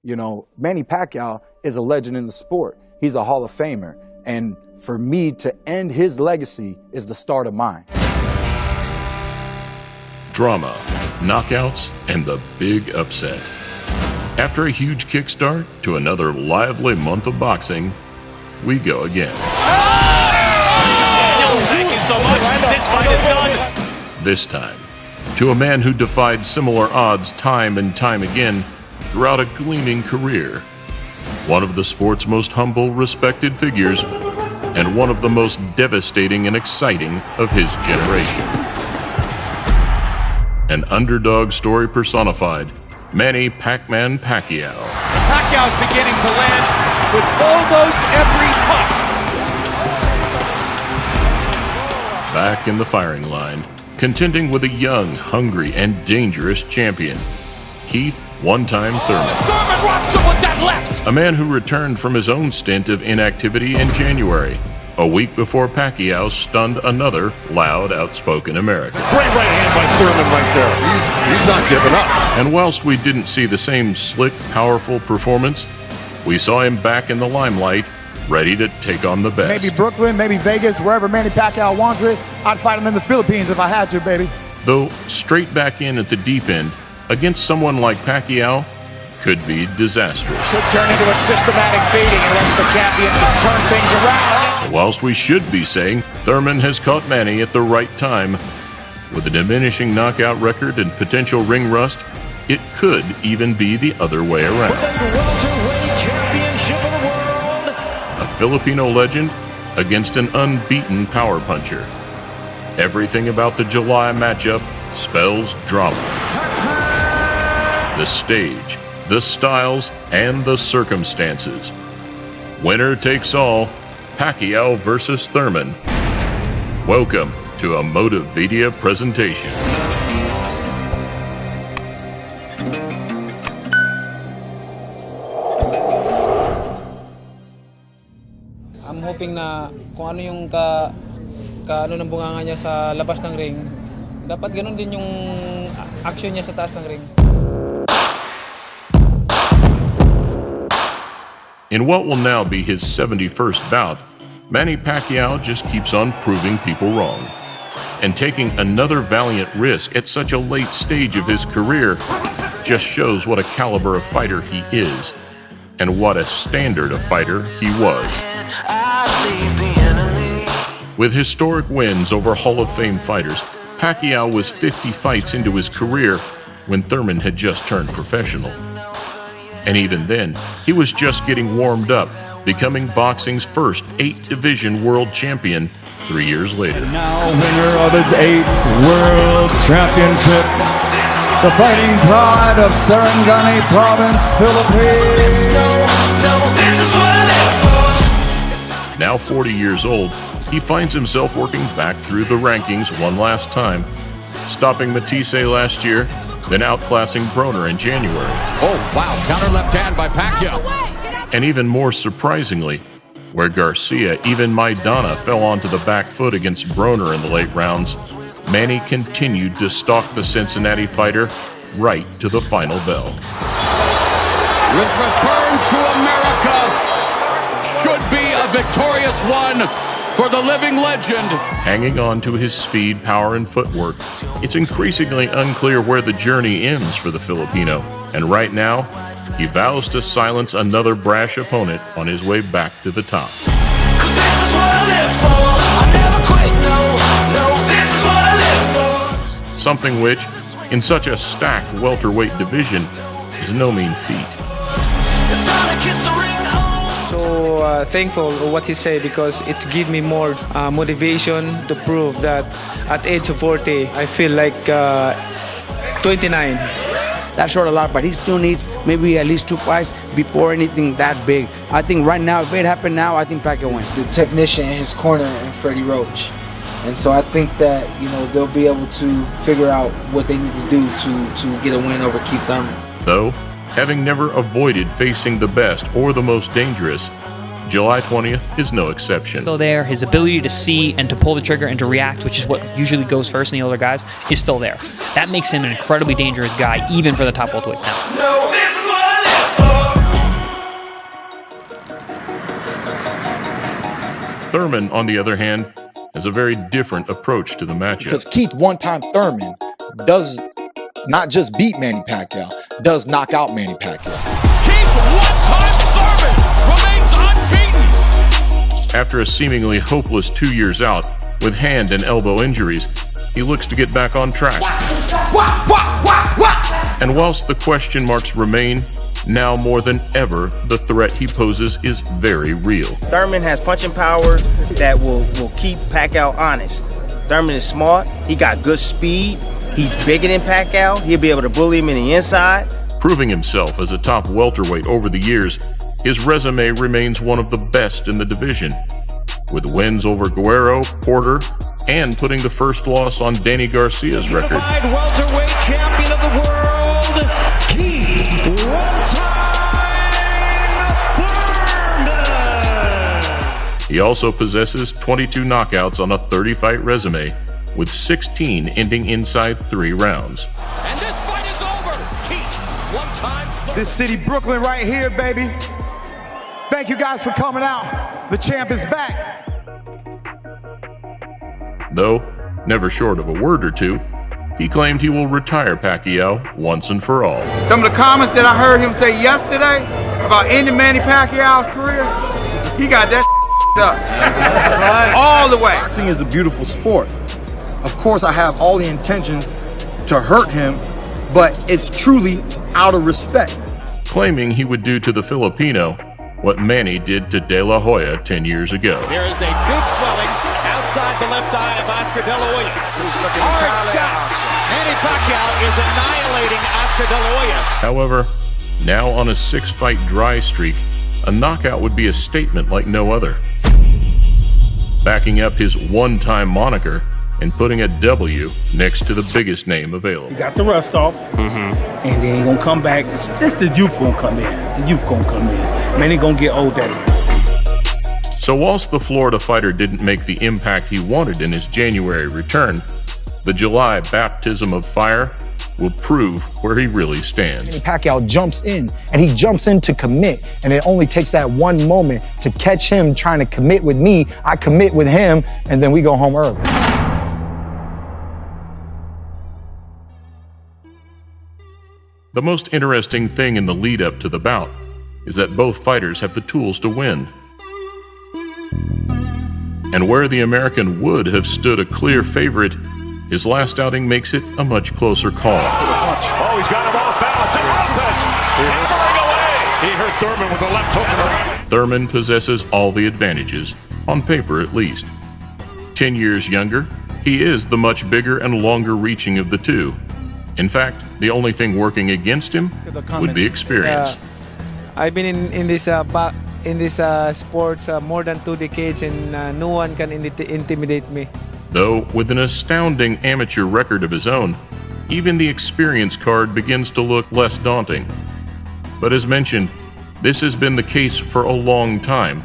You know, Manny Pacquiao is a legend in the sport. He's a Hall of Famer. And for me to end his legacy is the start of mine. Drama, knockouts, and the big upset. After a huge kickstart to another lively month of boxing, we go again. Thank you so much. This fight is done. This time, to a man who defied similar odds time and time again throughout a gleaming career. One of the sport's most humble, respected figures, and one of the most devastating and exciting of his generation. An underdog story personified, Manny Pac-Man Pacquiao. Pacquiao's beginning to land with almost every punch. Back in the firing line, contending with a young, hungry, and dangerous champion, Keith "One-Time" Thurman. Thurman rocks him with that left. A man who returned from his own stint of inactivity in January, a week before Pacquiao stunned another loud, outspoken American. Great right hand by Thurman right there. He's not giving up. And whilst we didn't see the same slick, powerful performance, we saw him back in the limelight, ready to take on the best. Maybe Brooklyn, maybe Vegas, wherever Manny Pacquiao wants it. I'd fight him in the Philippines if I had to, baby. Though straight back in at the deep end, against someone like Pacquiao, could be disastrous. Could turn into a systematic beating unless the champion can turn things around. So whilst we should be saying Thurman has caught Manny at the right time, with a diminishing knockout record and potential ring rust, it could even be the other way around. A Filipino legend against an unbeaten power puncher. Everything about the July matchup spells drama. The stage, the styles, and the circumstances. Winner takes all, Pacquiao versus Thurman. Welcome to a Motivedia presentation. I'm hoping na kung ano yung ano ng bunganga niya sa labas ng ring, dapat ganun din yung action niya sa taas ng ring. In what will now be his 71st bout, Manny Pacquiao just keeps on proving people wrong. And taking another valiant risk at such a late stage of his career just shows what a caliber of fighter he is, and what a standard of fighter he was. With historic wins over Hall of Fame fighters, Pacquiao was 50 fights into his career when Thurman had just turned professional. And even then, he was just getting warmed up, becoming boxing's first 8-division world champion 3 years later. Now winner of his 8th World Championship, the fighting pride of Sarangani Province, Philippines. Now 40 years old, he finds himself working back through the rankings one last time, stopping Matisse last year, then outclassing Broner in January. Oh, wow. Counter left hand by Pacquiao. And even more surprisingly, where Garcia, even Maidana, fell onto the back foot against Broner in the late rounds, Manny continued to stalk the Cincinnati fighter right to the final bell. His return to America should be a victorious one for the living legend. Hanging on to his speed, power, and footwork, it's increasingly unclear where the journey ends for the Filipino. And right now, he vows to silence another brash opponent on his way back to the top. Something which, in such a stacked welterweight division, is no mean feat. So thankful of what he said, because it gives me more motivation to prove that at age of 40, I feel like 29. That short a lot, but he still needs maybe at least 2 fights before anything that big. I think right now, if it happened now, I think Pacquiao wins. The technician in his corner and Freddie Roach. And so I think that, you know, they'll be able to figure out what they need to do to get a win over Keith Thurman. Though, having never avoided facing the best or the most dangerous, July 20th is no exception. Still there. His ability to see and to pull the trigger and to react, which is what usually goes first in the older guys, is still there. That makes him an incredibly dangerous guy, even for the top welterweights now. No, this is what I live for. Thurman, on the other hand, has a very different approach to the matchup. Because Keith one-time Thurman does not just beat Manny Pacquiao, does knock out Manny Pacquiao. Keith one-time Thurman remains unbeaten. After a seemingly hopeless 2 years out with hand and elbow injuries, he looks to get back on track. And whilst the question marks remain, now more than ever, the threat he poses is very real. Thurman has punching power that will keep Pacquiao honest. Thurman is smart. He got good speed. He's bigger than Pacquiao. He'll be able to bully him in the inside. Proving himself as a top welterweight over the years, his resume remains one of the best in the division, with wins over Guerrero, Porter, and putting the first loss on Danny Garcia's record. Unified welterweight champion of the world, Keith Thurman. He also possesses 22 knockouts on a 30-fight resume, with 16 ending inside 3 rounds. And this fight is over. Keith, one-time. This city, Brooklyn, right here, baby. Thank you guys for coming out. The champ is back. Though, never short of a word or two, he claimed he will retire Pacquiao once and for all. Some of the comments that I heard him say yesterday about ending Manny Pacquiao's career, he got that up. All the way. Boxing is a beautiful sport. Of course, I have all the intentions to hurt him, but it's truly out of respect. Claiming he would do to the Filipino what Manny did to De La Hoya 10 years ago. There is a big swelling outside the left eye of Oscar De La Hoya. Hard shots. Manny Pacquiao is annihilating Oscar De La Hoya. However, now on a 6-fight dry streak, a knockout would be a statement like no other. Backing up his one-time moniker and putting a W next to the biggest name available. He got the rust off, and then he gonna come back. It's just the youth gonna come in. The youth gonna come in. Man, he gonna get old at it. So whilst the Florida fighter didn't make the impact he wanted in his January return, the July baptism of fire will prove where he really stands. Pacquiao jumps in, and he jumps in to commit, and it only takes that one moment to catch him trying to commit with me. I commit with him, and then we go home early. The most interesting thing in the lead-up to the bout is that both fighters have the tools to win. And where the American would have stood a clear favorite, his last outing makes it a much closer call. Oh, he's got him off balance. And Lopez hammering away. He hurt Thurman with a left hook in the right. Thurman possesses all the advantages, on paper at least. 10 years younger, he is the much bigger and longer reaching of the two. In fact, the only thing working against him would be experience. I've been in this sport more than 2 decades, and no one can intimidate me. Though, with an astounding amateur record of his own, even the experience card begins to look less daunting. But as mentioned, this has been the case for a long time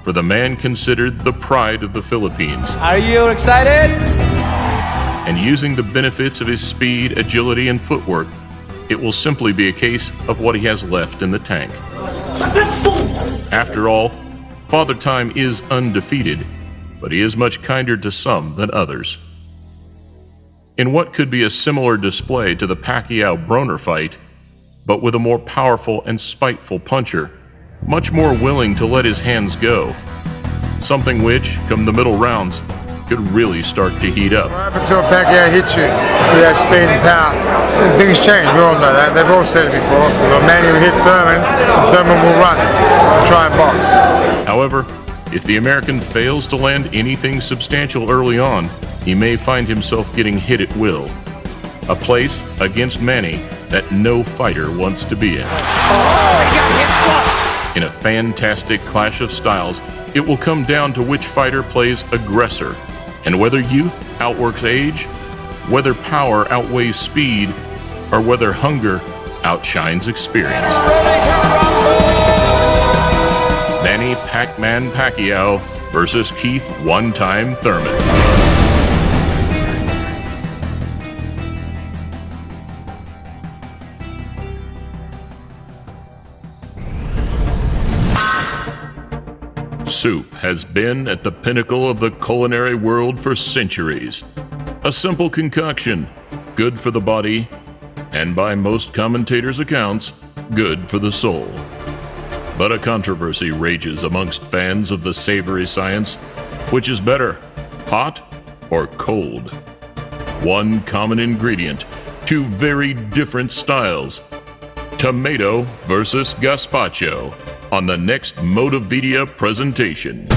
for the man considered the pride of the Philippines. Are you excited? And using the benefits of his speed, agility, and footwork, it will simply be a case of what he has left in the tank. After all, Father Time is undefeated, but he is much kinder to some than others. In what could be a similar display to the Pacquiao-Broner fight, but with a more powerful and spiteful puncher, much more willing to let his hands go, something which, come the middle rounds, could really start to heat up. What happens to a Pacquiao hits you with that speed and power? Things change, we all know that. They've all said it before. If a man who hit Thurman, Thurman will run, try and box. However, if the American fails to land anything substantial early on, he may find himself getting hit at will. A place against Manny that no fighter wants to be in. In a fantastic clash of styles, it will come down to which fighter plays aggressor, and whether youth outworks age, whether power outweighs speed, or whether hunger outshines experience. Manny Pac-Man Pacquiao versus Keith One-Time Thurman. Soup has been at the pinnacle of the culinary world for centuries. A simple concoction, good for the body, and by most commentators' accounts, good for the soul. But a controversy rages amongst fans of the savory science. Which is better, hot or cold? One common ingredient, two very different styles. Tomato versus gazpacho on the next Motivedia presentation.